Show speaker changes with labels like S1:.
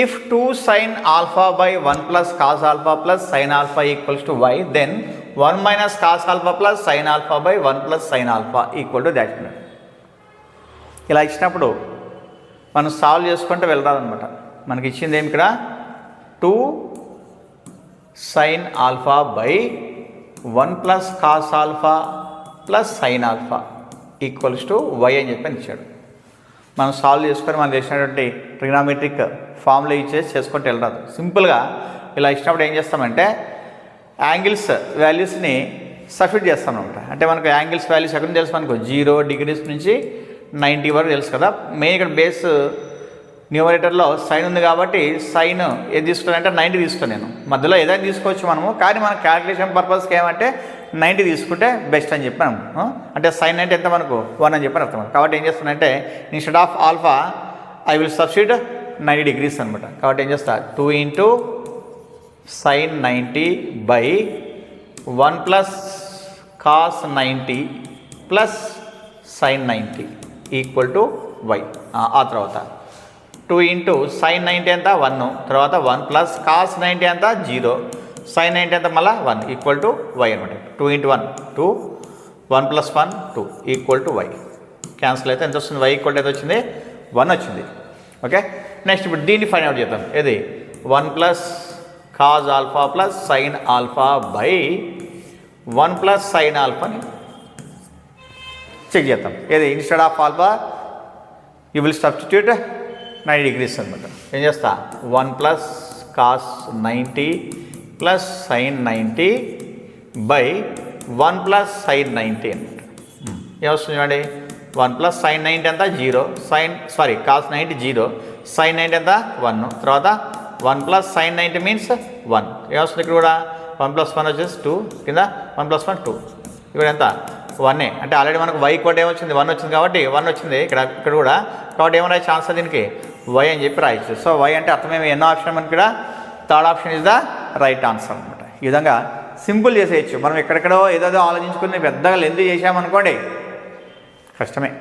S1: If 2 sin alpha by 1 plus cos alpha plus sin alpha equals to y, then 1 minus cos alpha plus sin alpha by 1 plus sin alpha equal to that. ఇలా ఇచ్చినప్పుడు మనం solve చేసుకుంటూ వెళ్ళాలన్నమాట. మనకి ఇచ్చింది ఏమి ఇక్కడ 2 sin alpha by 1 plus cos alpha plus sin alpha equals to y అని చెప్పి ఇచ్చాడు. మనం సాల్వ్ చేసుకొని మనం చేసినటువంటి ట్రిగ్నామెట్రిక్ ఫార్ములా ఇచ్చేసి చేసుకుంటూ వెళ్ళరాదు. సింపుల్గా ఇలా ఇచ్చినప్పుడు ఏం చేస్తామంటే యాంగిల్స్ వాల్యూస్ని సబ్స్టిట్యూట్ చేస్తాం అనమాట. అంటే మనకు యాంగిల్స్ వాల్యూస్ ఎక్కడ తెలుసు, మనకు 0 degrees నుంచి 90 వరకు తెలుసు కదా. మెయిన్ ఇక్కడ బేస్ న్యూమరేటర్లో సైన్ ఉంది కాబట్టి సైన్ ఏది తీసుకున్నానంటే 90 తీసుకున్నాను. నేను మధ్యలో ఏదైనా తీసుకోవచ్చు మనము, కానీ మన క్యాలిక్యులేషన్ పర్పస్కి ఏమంటే 90 తీసుకుంటే బెస్ట్ అని చెప్పాను. అంటే సైన్ అంటే ఎంత మనకు 1 అని చెప్పని అర్థం. కాబట్టి ఏం చేస్తానంటే instead of alpha I will substitute 90 degrees అనమాట. కాబట్టి ఏం చేస్తా 2 into sin 90 by 1 plus cos 90 plus sin 90 equal to y. ఆ తర్వాత 2 into sin 90 ఎంత 1, తర్వాత 1 plus cos 90 ఎంత 0, sin 90 ఎంత మళ్ళీ 1 ఈక్వల్ టు y అనమాట. 2 into 1 2, 1 plus 1 2 equal to y. Cancel అయితే ఎంత వస్తుంది, y ఈక్వల్ టు ఎంత వచ్చింది 1 వచ్చింది. ఓకే, నెక్స్ట్ ఇప్పుడు దీన్ని ఫైండ్ అవుట్ చేద్దాం. ఇది 1 plus cos alpha plus sin alpha by 1 plus sin alpha అని చెక్ చేద్దాం. ఏది instead of alpha you will substitute 90 degrees అనమాట. ఏం చేస్తా 1 plus cos 90 plus sin 90 by 1 plus sin 90 అనమాట. ఏమొస్తుంది చూడండి, 1 plus sin 90 ఎంత 0, cos 90 0, sin 90 ఎంత 1, తర్వాత 1 plus sin 90 మీన్స్ 1. ఏమొస్తుంది ఇక్కడ కూడా 1 plus 1 వచ్చేసి 2, కింద 1 plus 1 2, ఇక్కడ ఎంత 1. అంటే ఆల్రెడీ మనకు y కోట్ ఏమొచ్చింది 1 వచ్చింది కాబట్టి 1 వచ్చింది ఇక్కడ కూడా. కాబట్టి ఏమన్నా ఛాన్స్ దీనికి y అని చెప్పి రాయచ్చు. సో y అంటే అర్థమేమి ఎన్నో ఆప్షన్ మనకి ఇక్కడ third option is the right answer అనమాట. ఈ విధంగా సింపుల్ చేసేయచ్చు. మనం ఎక్కడెక్కడో ఏదో ఆలోచించుకుని పెద్దగా లెంత్ చేసామనుకోండి కష్టమే.